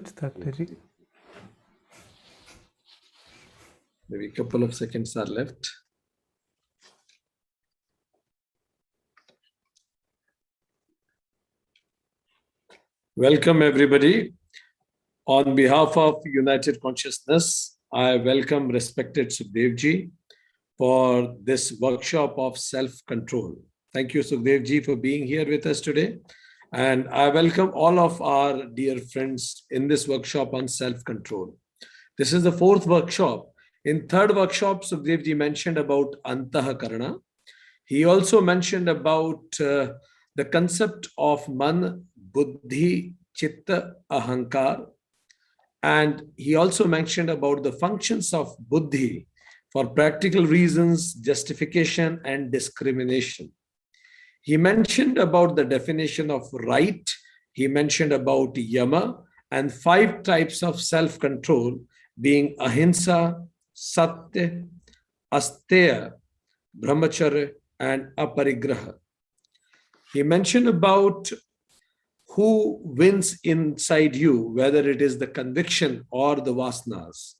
unmute, Dr. G. Maybe a couple of seconds are left. Welcome, everybody. On behalf of United Consciousness, I welcome respected Sukhdevji for this workshop of self-control. Thank you, Sukhdevji, for being here with us today. And I welcome all of our dear friends in this workshop on self-control. This is the fourth workshop. In third workshop, Sukhdevji mentioned about Antahkarana. He also mentioned about the concept of man, buddhi, chitta, ahankar. And he also mentioned about the functions of buddhi for practical reasons, justification, and discrimination. He mentioned about the definition of right. He mentioned about yama and 5 types of self-control being ahimsa, satya, asteya, brahmacharya, and aparigraha. He mentioned about who wins inside you, whether it is the conviction or the vasanas.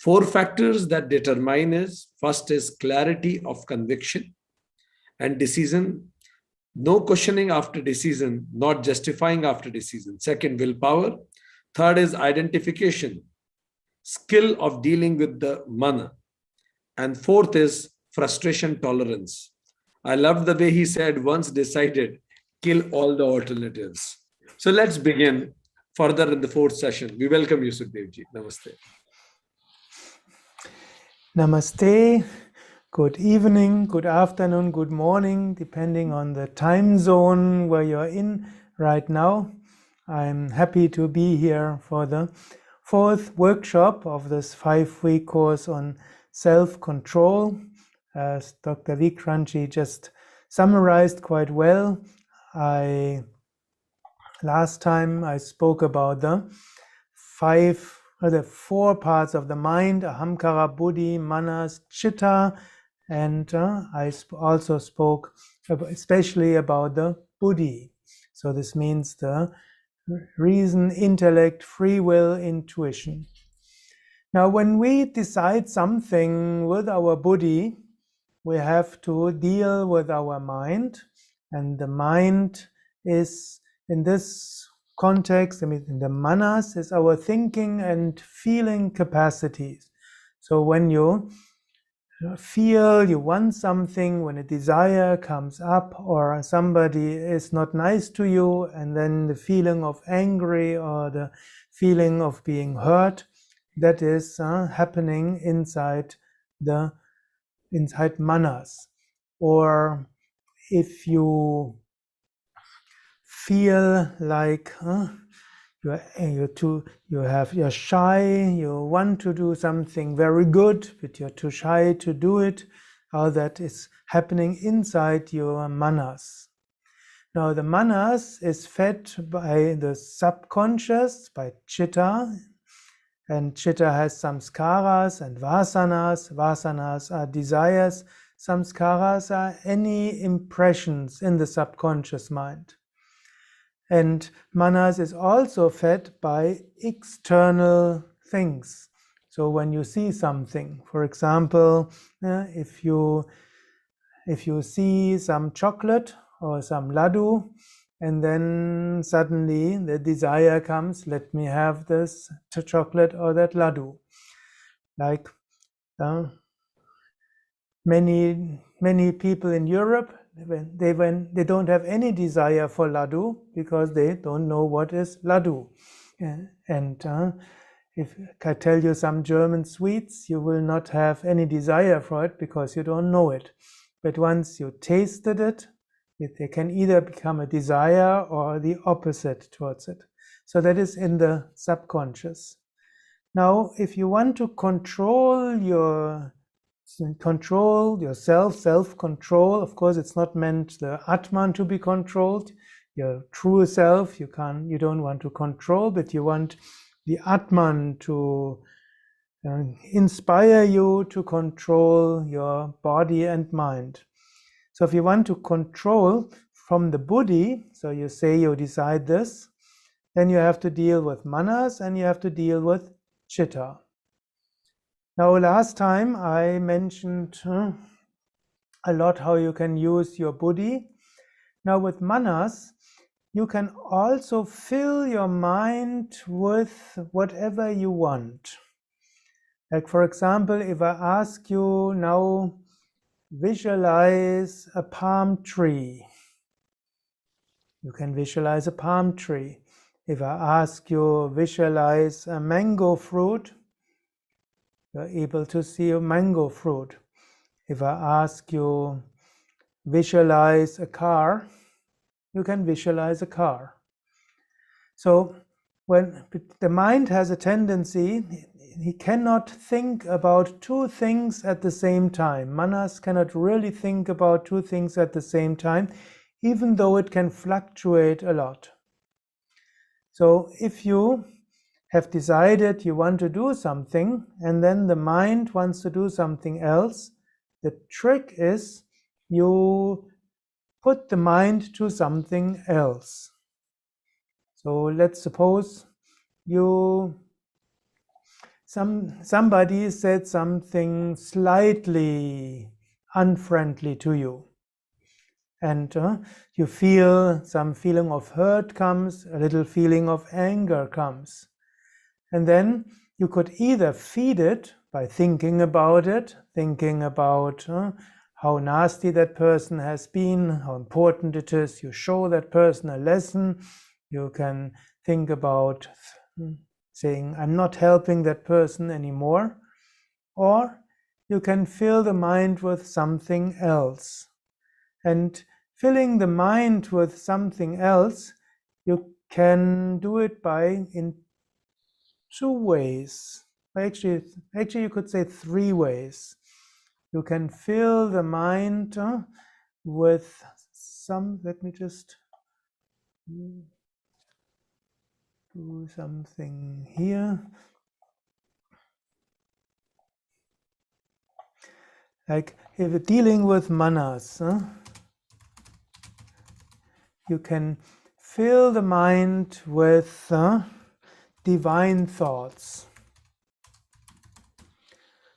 4 factors that determine is, first is clarity of conviction and decision, no questioning after decision, not justifying after decision. Second, willpower. Third is identification, skill of dealing with the mana. And fourth is frustration tolerance. I love the way he said, once decided, kill all the alternatives. So let's begin further in the fourth session. We welcome you, Sukhdevji. Namaste. Namaste. Good evening, good afternoon, good morning, depending on the time zone where you're in right now. I'm happy to be here for the fourth workshop of this 5-week course on self-control. As Dr. Vikranji just summarized quite well, last time I spoke about the 4 parts of the mind, ahamkara, buddhi, manas, chitta, and I also spoke especially about the buddhi. So this means the reason, intellect, free will, intuition. Now, when we decide something with our buddhi, we have to deal with our mind, and the mind is, in this context, in the manas, is our thinking and feeling capacities. So when you feel you want something, when a desire comes up, or somebody is not nice to you, and then the feeling of angry or the feeling of being hurt, that is happening inside manas. Or if you feel like you're shy, you want to do something very good, but you're too shy to do it, all that is happening inside your manas. Now the manas is fed by the subconscious, by chitta, and chitta has samskaras and vasanas. Vasanas are desires, samskaras are any impressions in the subconscious mind. And manas is also fed by external things. So when you see something, for example, if you see some chocolate or some laddu, and then suddenly the desire comes, let me have this chocolate or that laddu. Like many people in Europe, they don't have any desire for laddu because they don't know what is laddu. And if I tell you some German sweets, you will not have any desire for it because you don't know it. But once you tasted it, they can either become a desire or the opposite towards it. So that is in the subconscious. Now, if you want to control yourself, self-control, of course it's not meant the Atman to be controlled, your true self, you don't want to control, but you want the Atman to inspire you to control your body and mind. So if you want to control from the buddhi, so you say you decide this, Then you have to deal with manas and you have to deal with chitta. Now, last time I mentioned a lot how you can use your buddhi. Now, with manas, you can also fill your mind with whatever you want. Like, for example, if I ask you now, visualize a palm tree. You can visualize a palm tree. If I ask you, visualize a mango fruit, you're able to see a mango fruit. If I ask you, visualize a car, you can visualize a car. So, when the mind has a tendency, he cannot think about two things at the same time. Manas cannot really think about two things at the same time, even though it can fluctuate a lot. So if you have decided you want to do something and then the mind wants to do something else, the trick is you put the mind to something else. So let's suppose somebody said something slightly unfriendly to you, and you feel some feeling of hurt comes, a little feeling of anger comes, and then you could either feed it by thinking about it, thinking about how nasty that person has been, how important it is. You show that person a lesson. You can think about saying, I'm not helping that person anymore. Or you can fill the mind with something else. And filling the mind with something else, you can do it in two ways. Actually, you could say three ways. You can fill the mind with let me just do something here. Like if you're dealing with manas, you can fill the mind with divine thoughts.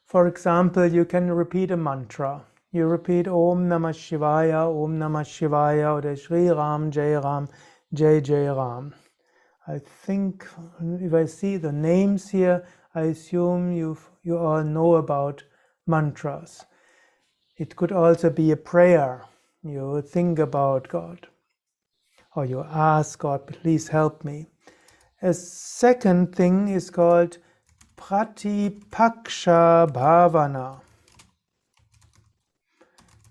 For example, you can repeat a mantra. You repeat Om Namah Shivaya, Om Namah Shivaya, or Shri Ram, Jai Jai Ram. I think if I see the names here, I assume you all know about mantras. It could also be a prayer. You think about God, or you ask God, please help me. A second thing is called Pratipaksha Bhavana.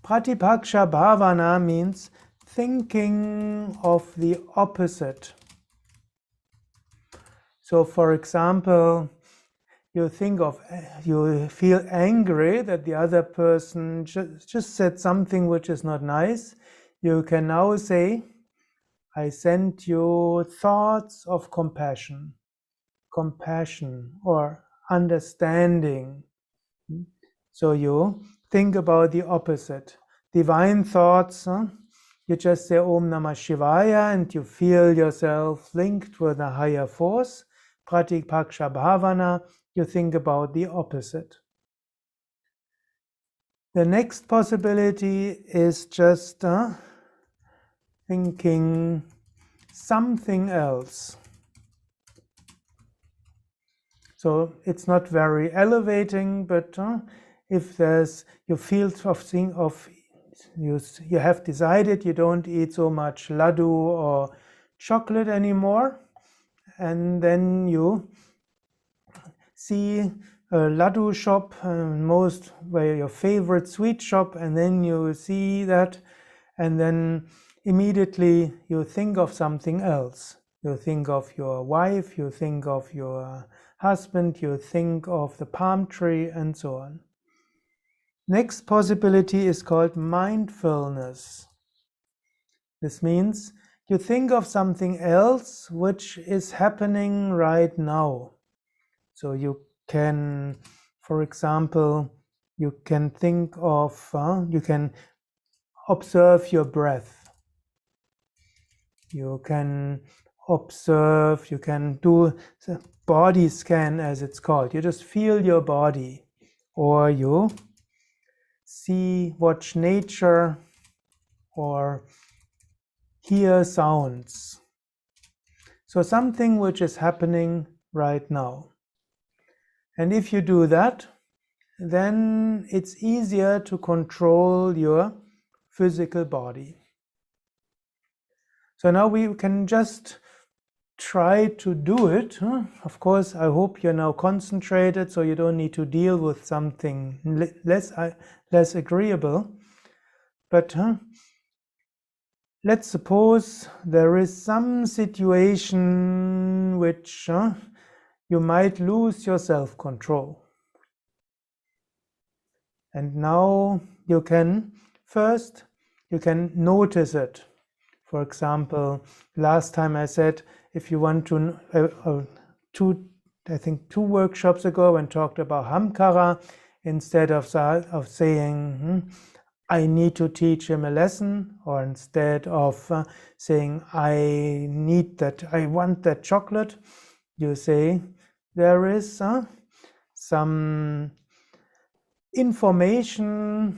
Pratipaksha Bhavana means thinking of the opposite. So, for example, you feel angry that the other person just said something which is not nice. You can now say, I send you thoughts of compassion or understanding. So you think about the opposite. Divine thoughts, you just say Om Namah Shivaya and you feel yourself linked with a higher force. Pratipaksha Bhavana, you think about the opposite. The next possibility is just thinking something else. So it's not very elevating, but if you feel you have decided you don't eat so much laddu or chocolate anymore, and then you see a laddu shop, where your favorite sweet shop, and then you see that, and then immediately you think of something else. You think of your wife, you think of your husband, you think of the palm tree, and so on. Next possibility is called mindfulness. This means you think of something else which is happening right now. So you can, for example, you can think of, you can observe your breath. You can observe, you can do the body scan as it's called. You just feel your body, or you watch nature, or hear sounds. So something which is happening right now. And if you do that, then it's easier to control your physical body. So now we can just try to do it. Of course, I hope you're now concentrated so you don't need to deal with something less agreeable. But let's suppose there is some situation which you might lose your self-control. And now you can notice it. For example, last time I said, if you want to, I think 2 workshops ago, when talked about Hamkara, instead of saying, I need to teach him a lesson, or instead of saying, I want that chocolate, you say, there is some information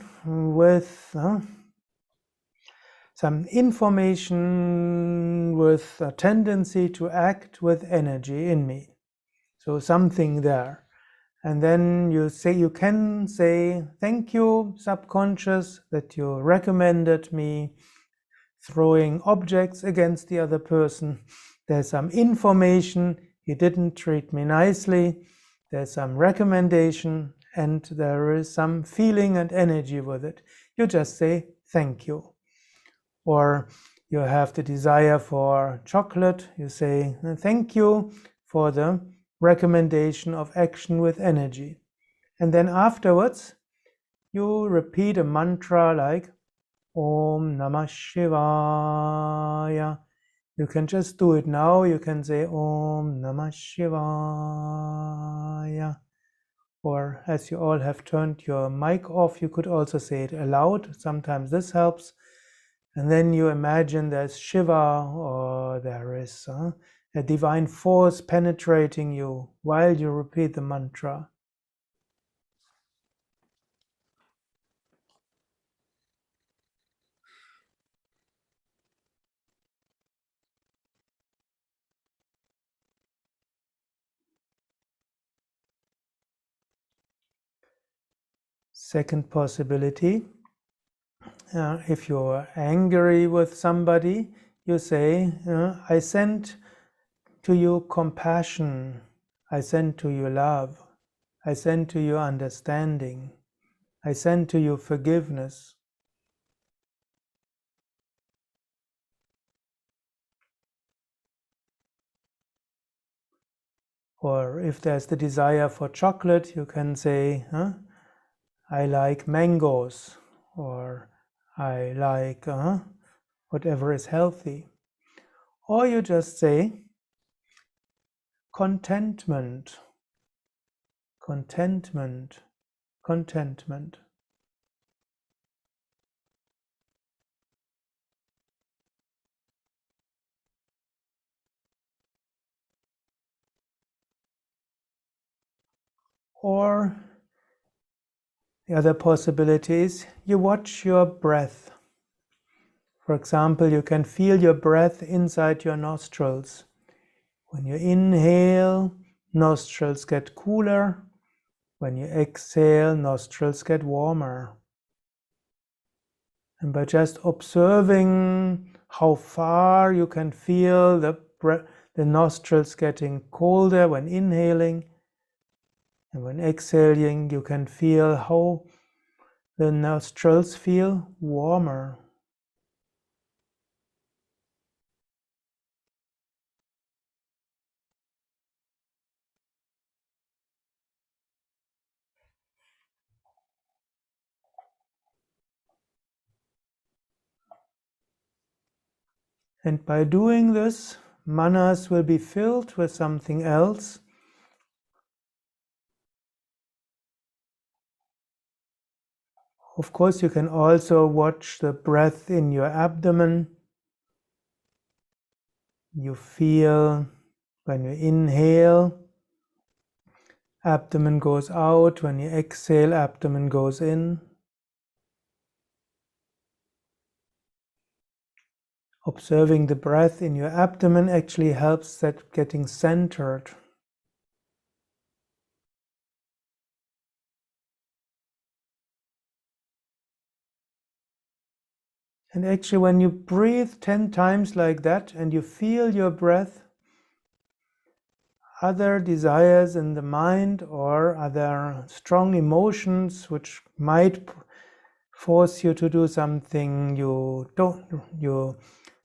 with a tendency to act with energy in me. So something there. And then you can say, thank you, subconscious, that you recommended me throwing objects against the other person. There's some information, he didn't treat me nicely. There's some recommendation, and there is some feeling and energy with it. You just say, thank you. Or you have the desire for chocolate, you say, thank you for the recommendation of action with energy. And then afterwards, you repeat a mantra like Om Namah Shivaya. You can just do it now. You can say Om Namah Shivaya. Or as you all have turned your mic off, you could also say it aloud. Sometimes this helps. And then you imagine there's Shiva, or there is a divine force penetrating you while you repeat the mantra. Second possibility, if you're angry with somebody, you say, I send to you compassion, I send to you love, I send to you understanding, I send to you forgiveness. Or if there's the desire for chocolate, you can say, I like mangoes, or I like whatever is healthy. Or you just say, contentment, contentment, contentment. Or the other possibility is you watch your breath. For example, you can feel your breath inside your nostrils. When you inhale, nostrils get cooler. When you exhale, nostrils get warmer. And by just observing how far you can feel the nostrils getting colder when inhaling, and when exhaling, you can feel how the nostrils feel warmer. And by doing this, manas will be filled with something else. Of course, you can also watch the breath in your abdomen. You feel when you inhale, abdomen goes out. When you exhale, abdomen goes in. Observing the breath in your abdomen actually helps that getting centered. And actually, when you breathe 10 times like that and you feel your breath, other desires in the mind or other strong emotions which might force you to do something you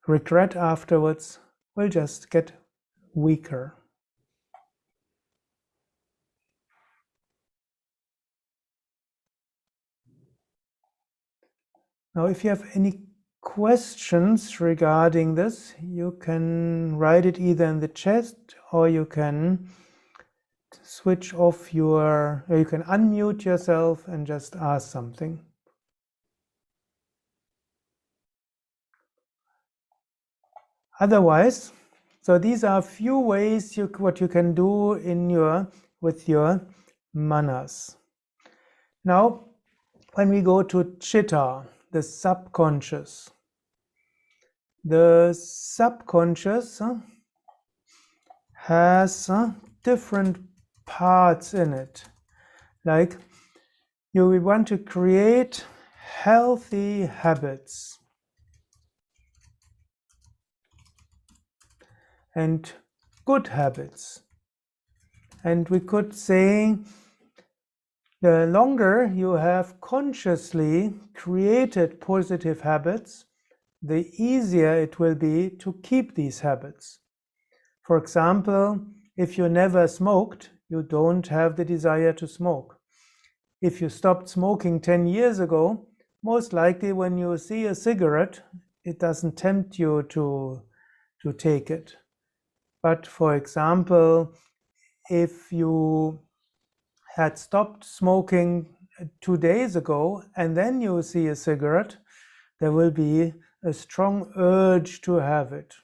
regret afterwards will just get weaker. Now, if you have any questions regarding this, you can write it either in the chat or you can switch off or you can unmute yourself and just ask something. Otherwise, so these are a few ways what you can do with your manas. Now, when we go to chitta, the subconscious has different parts in it. Like you want to create healthy habits and good habits. And we could say the longer you have consciously created positive habits, the easier it will be to keep these habits. For example, if you never smoked, you don't have the desire to smoke. If you stopped smoking 10 years ago, most likely when you see a cigarette, it doesn't tempt you to take it. But for example, if you had stopped smoking 2 days ago and then you see a cigarette, there will be a strong urge to have it.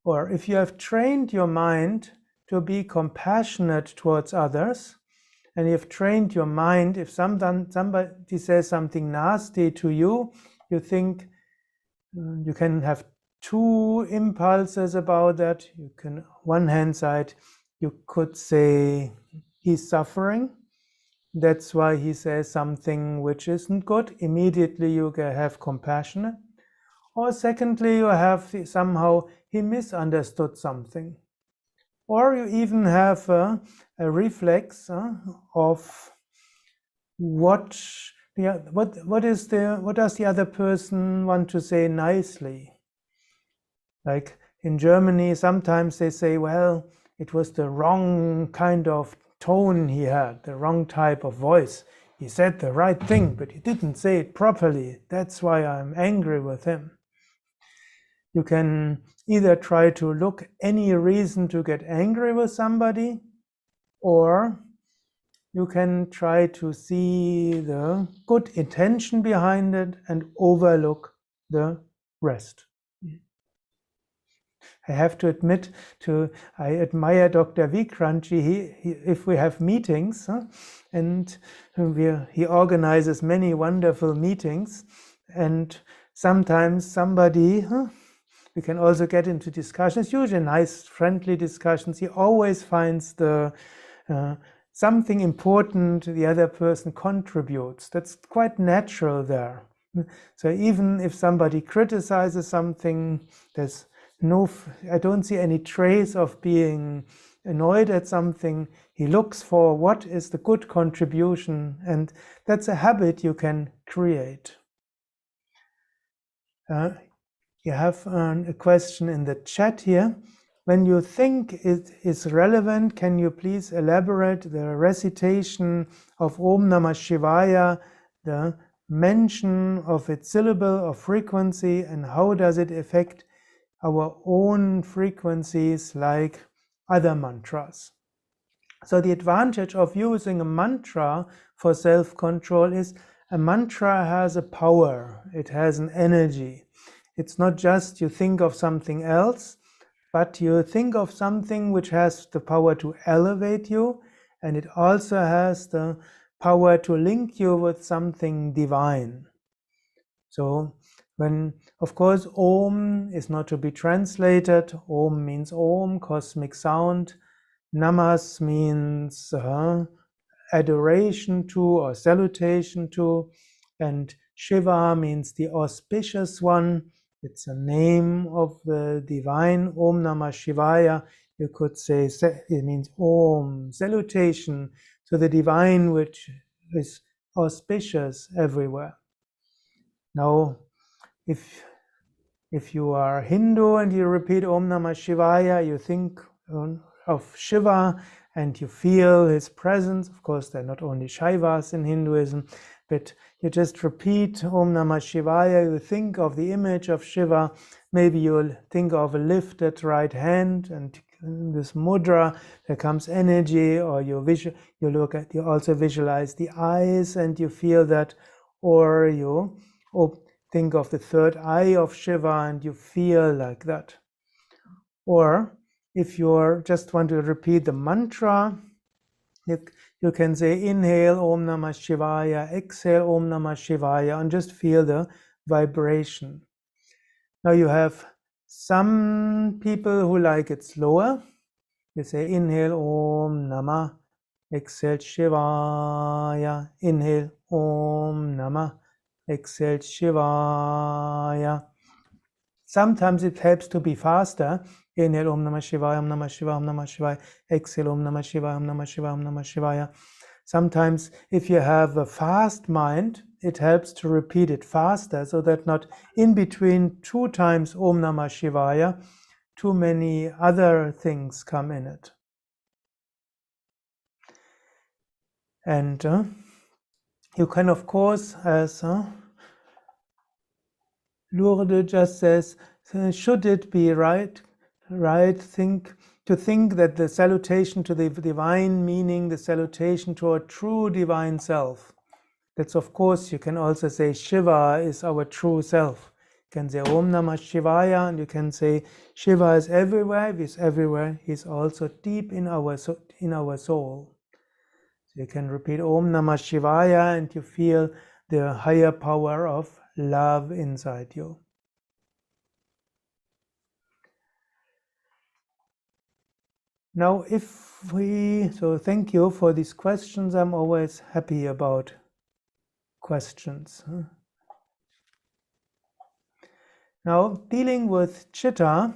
Or if you have trained your mind to be compassionate towards others, and you've trained your mind, if somebody says something nasty to you, you think you can have two impulses about that. You can, one hand side, you could say he's suffering. That's why he says something which isn't good. Immediately you have compassion. Or secondly, you have somehow he misunderstood something. Or you even have a reflex of what does the other person want to say nicely? Like in Germany, sometimes they say, well, it was the wrong kind of tone he had, the wrong type of voice. He said the right thing, but he didn't say it properly. That's why I'm angry with him. You can either try to look any reason to get angry with somebody, or you can try to see the good intention behind it and overlook the rest. I have to admit, I admire Dr. Vikranji. If we have meetings, and he organizes many wonderful meetings, and sometimes somebody, we can also get into discussions, usually nice, friendly discussions. He always finds something important the other person contributes. That's quite natural there. So even if somebody criticizes something, I don't see any trace of being annoyed at something. He looks for what is the good contribution, and that's a habit you can create. You have a question in the chat here. When you think it is relevant, can you please elaborate the recitation of Om Namah Shivaya, the mention of its syllable or frequency, and how does it affect our own frequencies like other mantras? So the advantage of using a mantra for self-control is a mantra has a power, it has an energy. it's not just you think of something else, but you think of something which has the power to elevate you, and it also has the power to link you with something divine. So, of course, Om is not to be translated. Om means Om, cosmic sound. Namas means adoration to or salutation to. And Shiva means the auspicious one. It's a name of the divine. Om Namah Shivaya. You could say it means Om, salutation to the divine, which is auspicious everywhere. Now, if you are Hindu and you repeat Om Namah Shivaya, you think of Shiva and you feel his presence. Of course, there are not only Shaivas in Hinduism, but you just repeat Om Namah Shivaya, you think of the image of Shiva. Maybe you'll think of a lifted right hand, and in this mudra there comes energy, or you also visualize the eyes and you feel that, or you think of the third eye of Shiva and you feel like that. Or if you just want to repeat the mantra, you can say inhale Om Namah Shivaya, exhale Om Namah Shivaya, and just feel the vibration. Now you have some people who like it slower. You say inhale Om Namah, exhale Shivaya, inhale Om Namah, exhale Shivaya. Sometimes it helps to be faster. Inhale Om Namah Shivaya, Om Namah Shivaya, Om Namah Shivaya. Exhale Om Namah Shivaya, Om Namah Shivaya, Om Namah Shivaya. Sometimes if you have a fast mind, it helps to repeat it faster, so that not in between 2 times Om Namah Shivaya, too many other things come in it. And you can, of course, as Lourdes just says, should it be right to think that the salutation to the divine, meaning the salutation to our true divine self. That's, of course, you can also say Shiva is our true self. You can say Om Namah Shivaya, and you can say Shiva is everywhere. If he's everywhere, he's also deep in our soul. So you can repeat Om Namah Shivaya and you feel the higher power of love inside you. Now, so thank you for these questions. I'm always happy about questions. Now, dealing with chitta,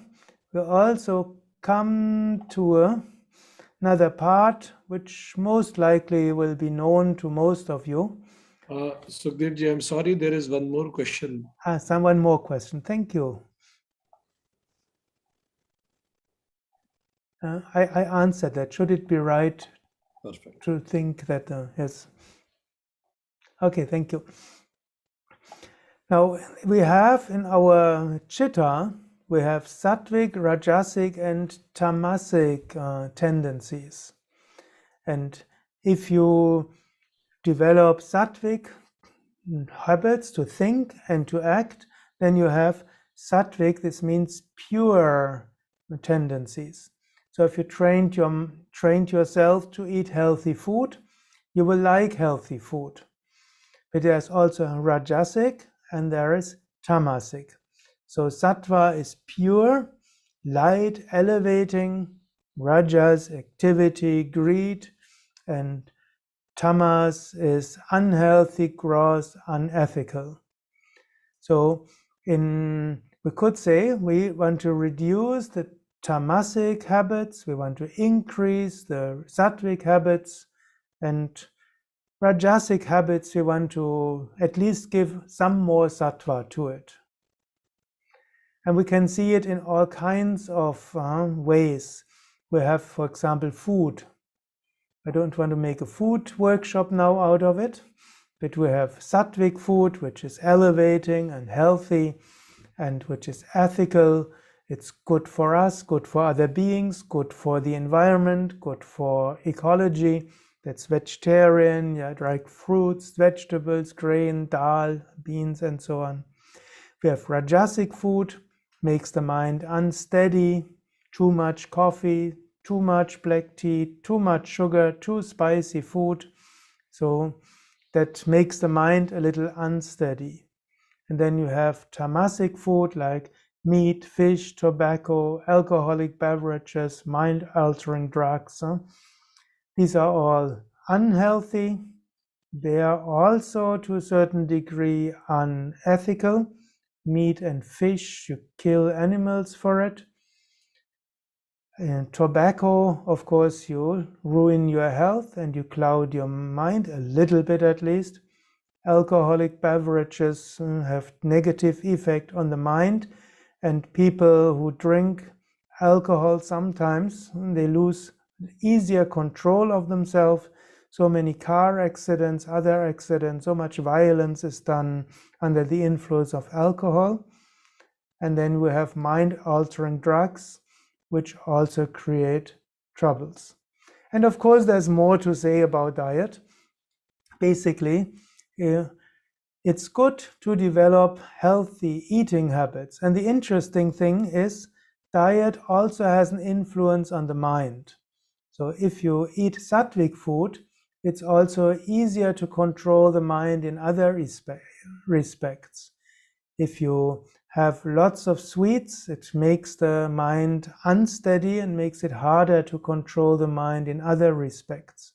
we also come to another part which most likely will be known to most of you. Sukhdevji, I'm sorry, there is one more question. One more question. Thank you. I answered that. Should it be right to think that, yes. Okay, thank you. Now, we have in our chitta, we have sattvic, rajasic, and tamasic tendencies. And if you develop sattvic habits to think and to act, then you have sattvic, this means pure tendencies. So if you trained yourself to eat healthy food, you will like healthy food. But there's also rajasic and there is tamasic. So sattva is pure, light, elevating, rajas, activity, greed, and tamas is unhealthy, gross, unethical. So we could say we want to reduce the tamasic habits, we want to increase the sattvic habits, and rajasic habits we want to at least give some more sattva to it. And we can see it in all kinds of ways. We have, for example, food. I don't want to make a food workshop now out of it, but we have sattvic food, which is elevating and healthy, and which is ethical. It's good for us, good for other beings, good for the environment, good for ecology. That's vegetarian, like fruits, vegetables, grain, dal, beans, and so on. We have rajasic food, makes the mind unsteady, too much coffee, too much black tea, too much sugar, too spicy food. So that makes the mind a little unsteady. And then you have tamasic food like meat, fish, tobacco, alcoholic beverages, mind-altering drugs. These are all unhealthy. They are also to a certain degree unethical. Meat and fish, you kill animals for it. And tobacco, of course, you ruin your health and you cloud your mind a little bit at least. Alcoholic beverages have negative effect on the mind, and people who drink alcohol sometimes they lose easier control of themselves. So many car accidents, other accidents, so much violence is done under the influence of alcohol. And then we have mind-altering drugs, which also create troubles. And of course, there's more to say about diet. Basically, it's good to develop healthy eating habits. And the interesting thing is, diet also has an influence on the mind. So if you eat sattvic food, it's also easier to control the mind in other respects. If you have lots of sweets, it makes the mind unsteady and makes it harder to control the mind in other respects.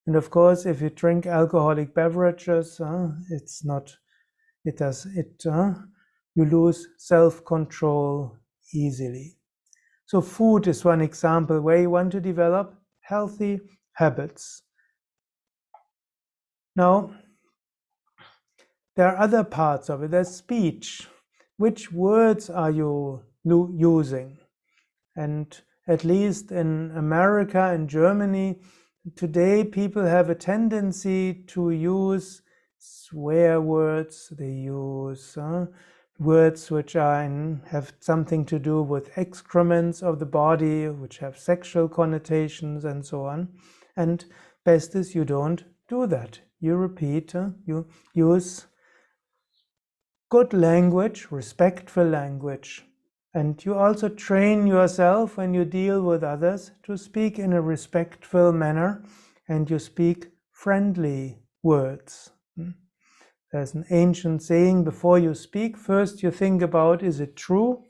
And of course, if you drink alcoholic beverages, you lose self-control easily. So food is one example where you want to develop healthy habits. Now, there are other parts of it. There's speech. Which words are you using? And at least in America and Germany, today people have a tendency to use swear words. They use words which have something to do with excrements of the body, which have sexual connotations and so on. And best is you don't do that. You repeat, you use good language, respectful language. And you also train yourself when you deal with others to speak in a respectful manner, and you speak friendly words. There's an ancient saying, before you speak, first you think about, is it true?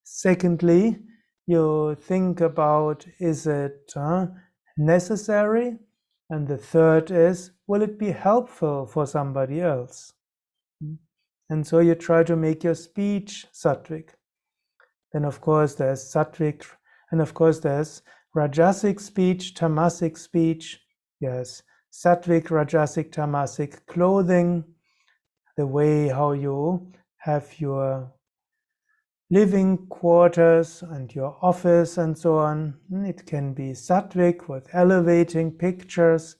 Secondly, you think about, is it necessary? And the third is, will it be helpful for somebody else? And so you try to make your speech sattvic. Then of course there's sattvic, and of course there's rajasic speech, tamasic speech. Yes, sattvic, rajasic, tamasic clothing, the way how you have your living quarters and your office and so on. It can be sattvic with elevating pictures.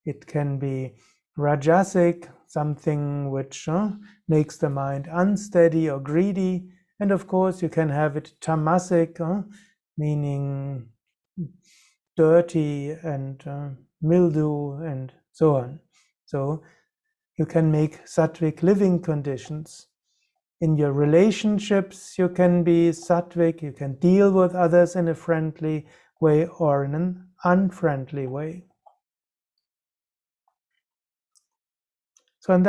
It can be rajasic, something which makes the mind unsteady or greedy. And of course, you can have it tamasic, meaning dirty and mildew and so on. So you can make sattvic living conditions. In your relationships, you can be sattvic, you can deal with others in a friendly way or in an unfriendly way. So, and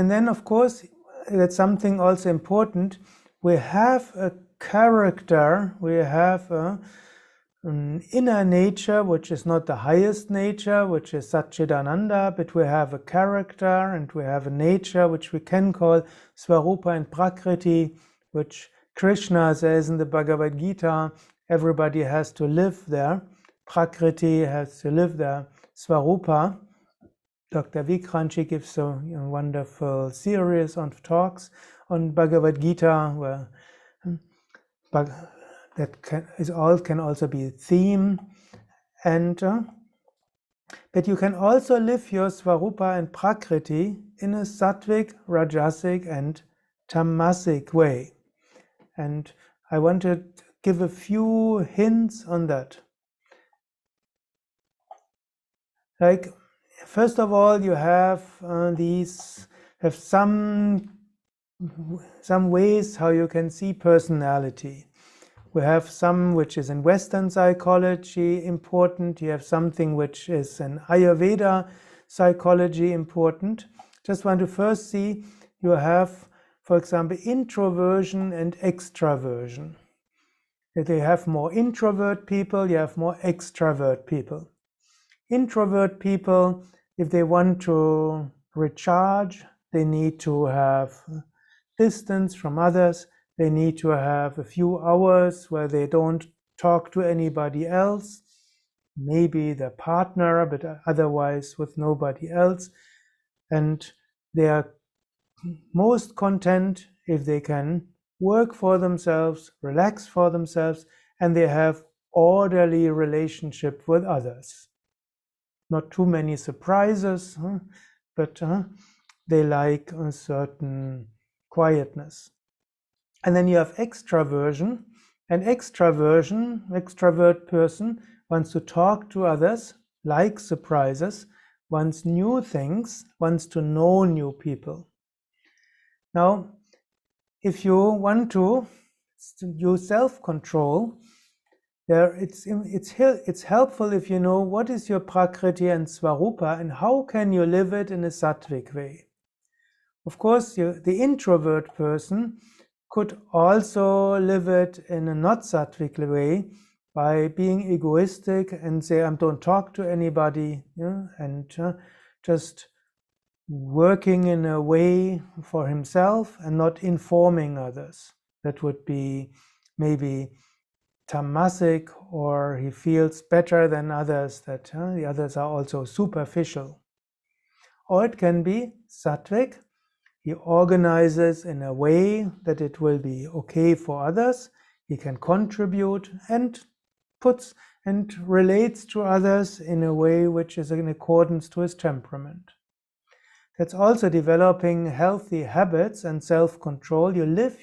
then of course, that's something also important. We have a character, we have an inner nature, which is not the highest nature, which is Satchidananda, but we have a character and we have a nature which we can call Swarupa and Prakriti, which Krishna says in the Bhagavad Gita, everybody has to live there. Prakriti has to live there. Swarupa, Dr. Vikranchi gives a wonderful series of talks on Bhagavad Gita, where can also be a theme, and but you can also live your Swarupa and Prakriti in a sattvic, rajasic, and tamasic way. And I want to give a few hints on that. Like first of all, you have some ways how you can see personality. We have some which is in Western psychology important. You have something which is in Ayurveda psychology important. Just want to first see you have, for example, introversion and extraversion. If you have more introvert people, you have more extrovert people. Introvert people, if they want to recharge, they need to have distance from others. They need to have a few hours where they don't talk to anybody else, maybe their partner, but otherwise with nobody else. And they are most content if they can work for themselves, relax for themselves, and they have orderly relationship with others. Not too many surprises, but they like a certain quietness. And then you have extraversion. And extrovert person wants to talk to others, likes surprises, wants new things, wants to know new people. Now, if you want to use self-control, it's helpful if you know what is your prakriti and swarupa and how can you live it in a sattvic way. Of course, the introvert person could also live it in a not sattvic way by being egoistic and say, I don't talk to anybody, and just working in a way for himself and not informing others. That would be maybe tamasic, or he feels better than others, that the others are also superficial. Or it can be sattvic. He organizes in a way that it will be okay for others. He can contribute and puts and relates to others in a way which is in accordance to his temperament. That's also developing healthy habits and self-control. You live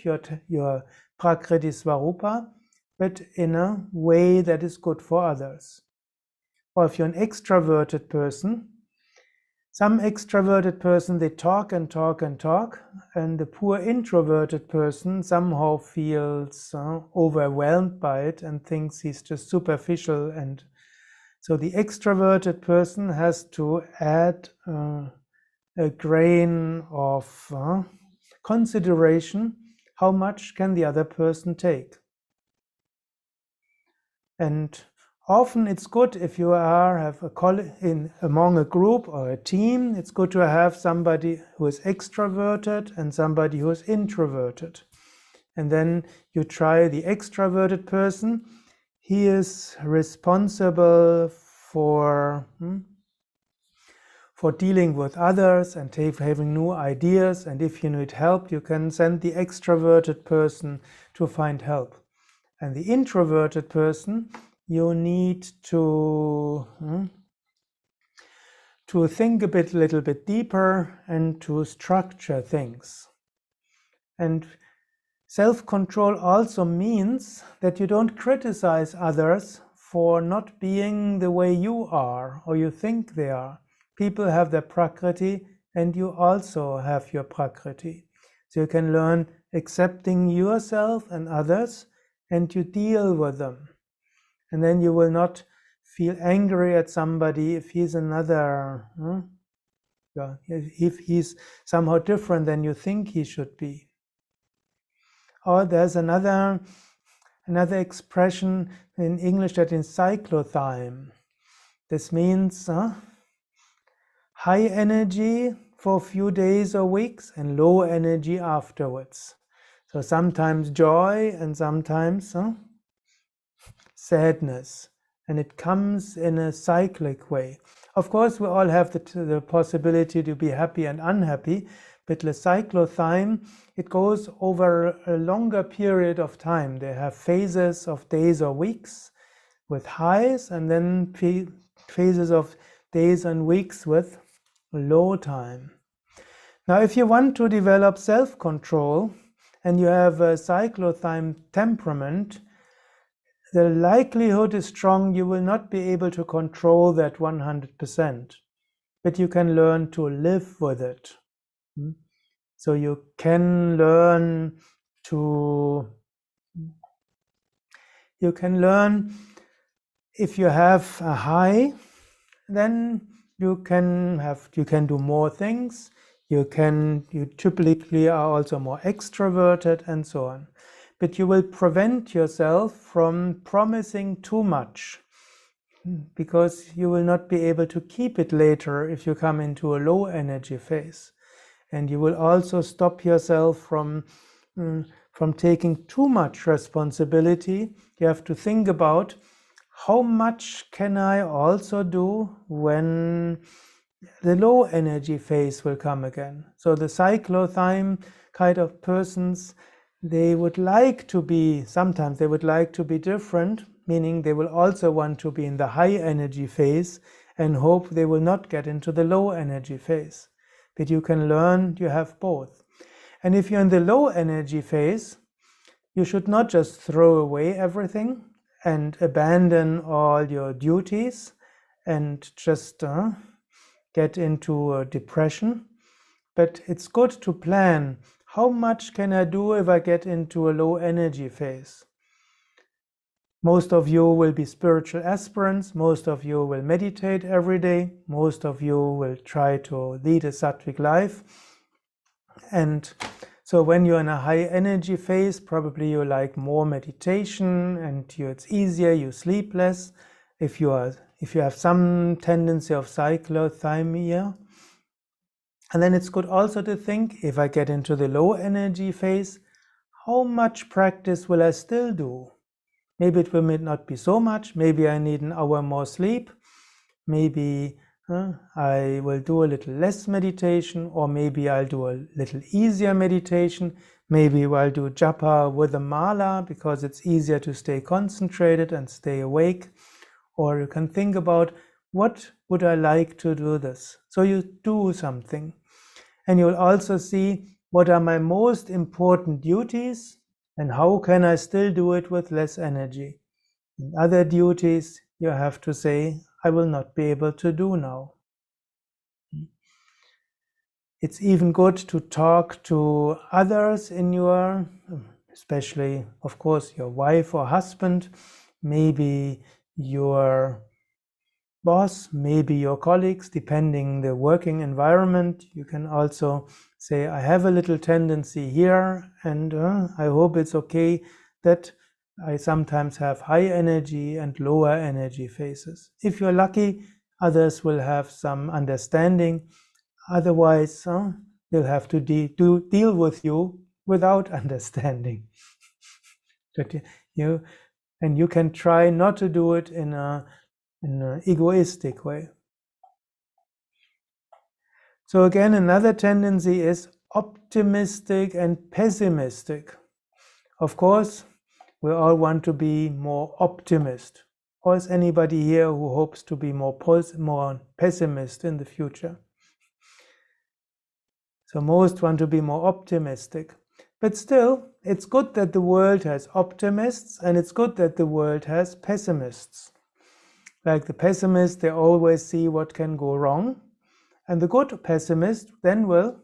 your prakriti swarupa, but in a way that is good for others. Or if you're an extroverted person, some extroverted person, they talk and talk and talk, and the poor introverted person somehow feels overwhelmed by it and thinks he's just superficial. And so the extroverted person has to add a grain of consideration. How much can the other person take? And often it's good if you have among a group or a team, it's good to have somebody who is extroverted and somebody who is introverted. And then you try the extroverted person. He is responsible for dealing with others and having new ideas. And if you need help, you can send the extroverted person to find help. And the introverted person, you need to think a little bit deeper and to structure things. And self-control also means that you don't criticize others for not being the way you are or you think they are. People have their prakriti and you also have your prakriti. So you can learn accepting yourself and others, and you deal with them. And then you will not feel angry at somebody if he's if he's somehow different than you think he should be. Or there's another expression in English that is cyclothyme. This means high energy for a few days or weeks and low energy afterwards. So sometimes joy and sometimes sadness, and it comes in a cyclic way. Of course, we all have the possibility to be happy and unhappy, but the cyclothyme, it goes over a longer period of time. They have phases of days or weeks with highs, and then phases of days and weeks with low time. Now, if you want to develop self-control and you have a cyclothyme temperament, the likelihood is strong you will not be able to control that 100%. but you can learn to live with it. So you can learn if you have a high, then you can do more things. You typically are also more extroverted and so on. But you will prevent yourself from promising too much, because you will not be able to keep it later if you come into a low energy phase. And you will also stop yourself from taking too much responsibility. You have to think about, how much can I also do when the low energy phase will come again? So the cyclothyme kind of persons, sometimes they would like to be different, meaning they will also want to be in the high energy phase and hope they will not get into the low energy phase. But you can learn you have both. And if you're in the low energy phase, you should not just throw away everything and abandon all your duties and just get into a depression. But it's good to plan, how much can I do if I get into a low energy phase? Most of you will be spiritual aspirants, most of you will meditate every day, most of you will try to lead a sattvic life. And so when you're in a high energy phase, probably you like more meditation and it's easier, you sleep less. If you have some tendency of cyclothymia. And then it's good also to think, if I get into the low energy phase, how much practice will I still do? Maybe it will not be so much, maybe I need an hour more sleep, maybe I will do a little less meditation, or maybe I'll do a little easier meditation. Maybe I'll do japa with a mala because it's easier to stay concentrated and stay awake. Or you can think about, what would I like to do this? So you do something. And you'll also see, what are my most important duties and how can I still do it with less energy? And other duties you have to say, I will not be able to do now. It's even good to talk to others in your, especially, of course, your wife or husband, maybe your boss, maybe your colleagues, depending the working environment. You can also say, I have a little tendency here, and I hope it's okay that I sometimes have high energy and lower energy phases. If you're lucky, others will have some understanding. Otherwise, they'll have to deal with you without understanding. But you can try not to do it in an egoistic way. So again, another tendency is optimistic and pessimistic. Of course, we all want to be more optimist. Or is anybody here who hopes to be more pessimist in the future? So most want to be more optimistic. But still, it's good that the world has optimists, and it's good that the world has pessimists. Like the pessimist, they always see what can go wrong. And the good pessimist then will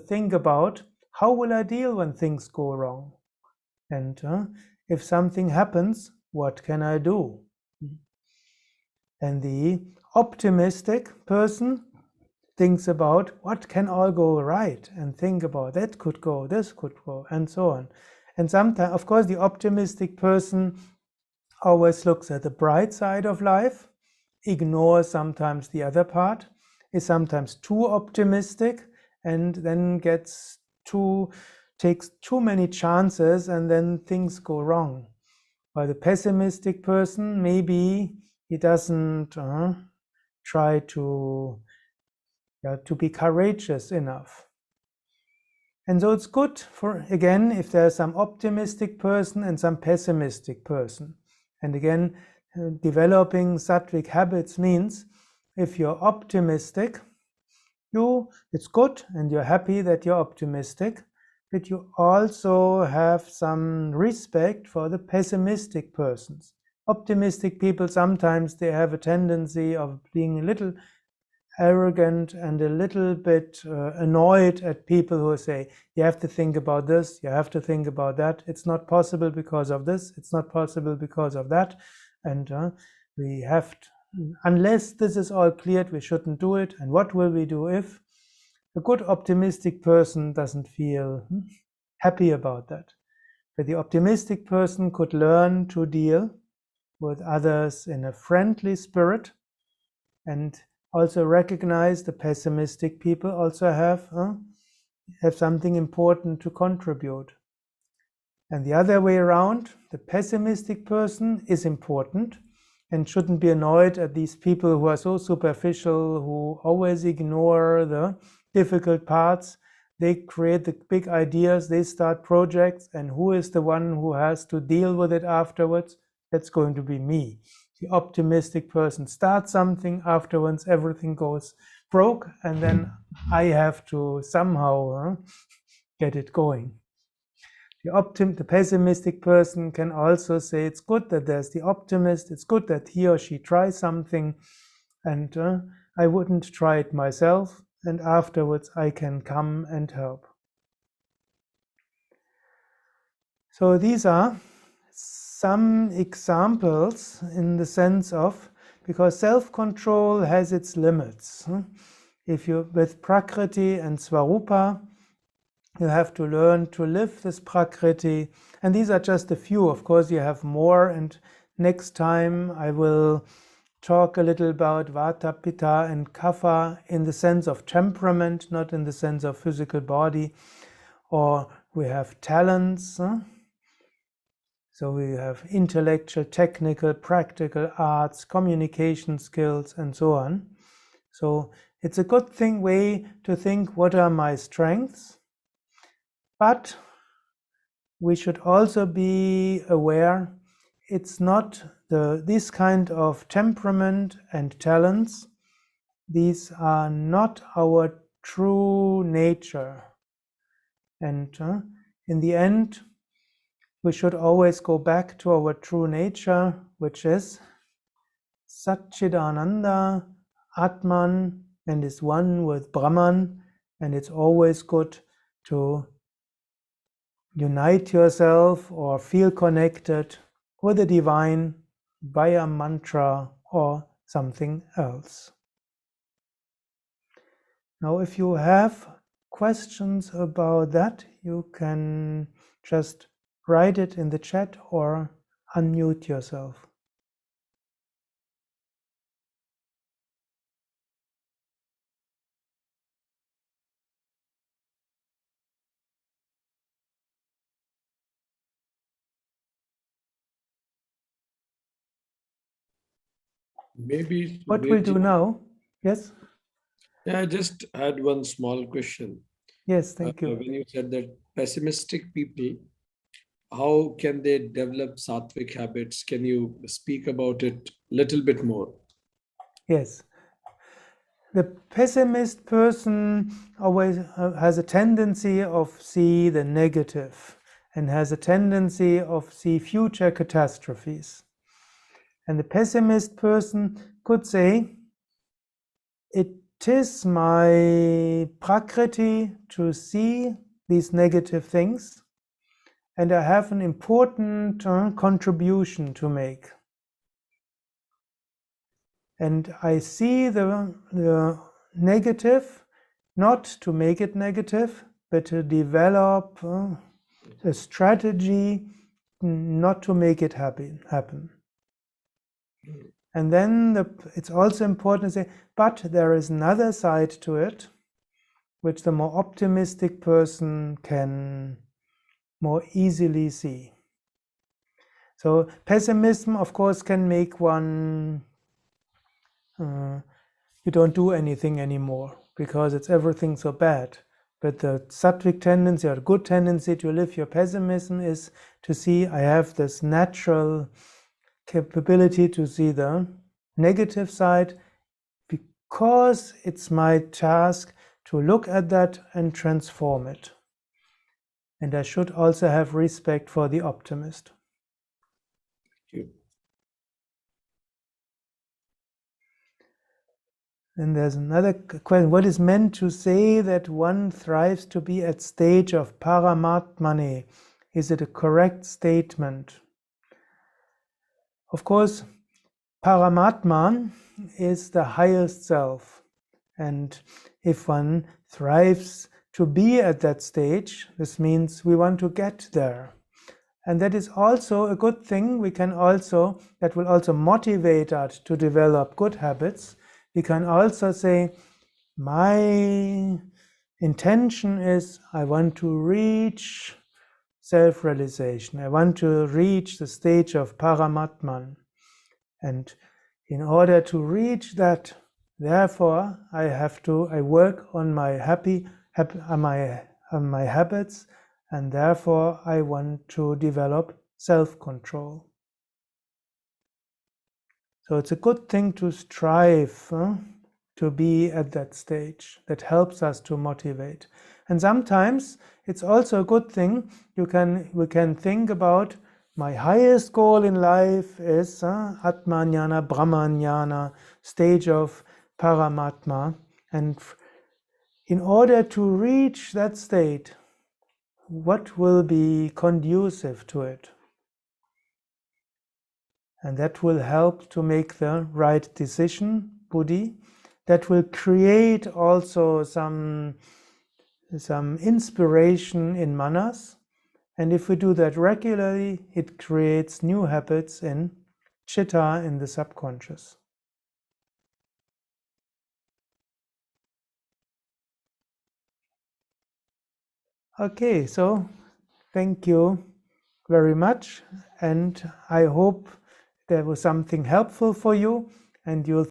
think about, how will I deal when things go wrong? And if something happens, what can I do? And the optimistic person thinks about, what can all go right? And think about, that could go, this could go, and so on. And sometimes, of course, the optimistic person always looks at the bright side of life, ignores sometimes the other part, is sometimes too optimistic, and then takes too many chances, and then things go wrong. While the pessimistic person, maybe he doesn't try to be courageous enough. And so it's good again, if there's some optimistic person and some pessimistic person. And again, developing sattvic habits means, if you're optimistic, it's good and you're happy that you're optimistic, but you also have some respect for the pessimistic persons. Optimistic people, sometimes they have a tendency of being a little arrogant and a little bit annoyed at people who say, you have to think about this, you have to think about that, it's not possible because of this, it's not possible because of that, and we have to, unless this is all cleared, we shouldn't do it. And what will we do if? A good optimistic person doesn't feel happy about that. But the optimistic person could learn to deal with others in a friendly spirit, and also recognize the pessimistic people also have something important to contribute. And the other way around, the pessimistic person is important and shouldn't be annoyed at these people who are so superficial, who always ignore the difficult parts. They create the big ideas, they start projects, and who is the one who has to deal with it afterwards? That's going to be me. The optimistic person starts something, afterwards everything goes broke, and then I have to somehow get it going. The pessimistic person can also say it's good that there's the optimist, it's good that he or she tries something, and I wouldn't try it myself, and afterwards I can come and help. So these are some examples in the sense of, because self-control has its limits. If you, with Prakriti and Swarupa, you have to learn to live this Prakriti, and these are just a few. Of course, you have more, and next time I will talk a little about Vata, Pitta, and Kapha in the sense of temperament, not in the sense of physical body. Or we have talents. So we have intellectual, technical, practical arts, communication skills, and so on. So it's a good way to think, what are my strengths? But we should also be aware it's not this kind of temperament and talents, these are not our true nature. And in the end, we should always go back to our true nature, which is Satchidananda, Atman, and is one with Brahman. And it's always good to unite yourself or feel connected with the divine via mantra or something else. Now, if you have questions about that, you can just write it in the chat or unmute yourself. Maybe What we'll do Sudhirji, now? Yes? yeah, I just had one small question. Yes, thank you. When you said that pessimistic people, how can they develop sattvic habits? Can you speak about it a little bit more? Yes. The pessimist person always has a tendency of see the negative and has a tendency of see future catastrophes. And the pessimist person could say, it is my prakriti to see these negative things, and I have an important contribution to make. And I see the negative, not to make it negative, but to develop a strategy not to make it happen. And then it's also important to say, but there is another side to it, which the more optimistic person can more easily see. So pessimism, of course, can make one, you don't do anything anymore because it's everything so bad. But the sattvic tendency or good tendency to live your pessimism is to see, I have this natural capability to see the negative side, because it's my task to look at that and transform it. And I should also have respect for the optimist. Thank you. And there's another question. What is meant to say that one thrives to be at stage of paramatmane? Is it a correct statement? Of course, Paramatman is the highest self. And if one thrives to be at that stage, this means we want to get there. And that is also a good thing. That will also motivate us to develop good habits. We can also say, my intention is I want to reach self-realization. I want to reach the stage of Paramatman. And in order to reach that, therefore, I work on my on my habits, and therefore I want to develop self-control. So it's a good thing to strive to be at that stage. That helps us to motivate. And sometimes it's also a good thing we can think about my highest goal in life is Atmajnana, Brahmajnana, stage of Paramatma. And in order to reach that state, what will be conducive to it? And that will help to make the right decision, buddhi. That will create also some inspiration in manas. And if we do that regularly, it creates new habits in chitta, in the subconscious. Okay, so thank you very much, and I hope there was something helpful for you, and you'll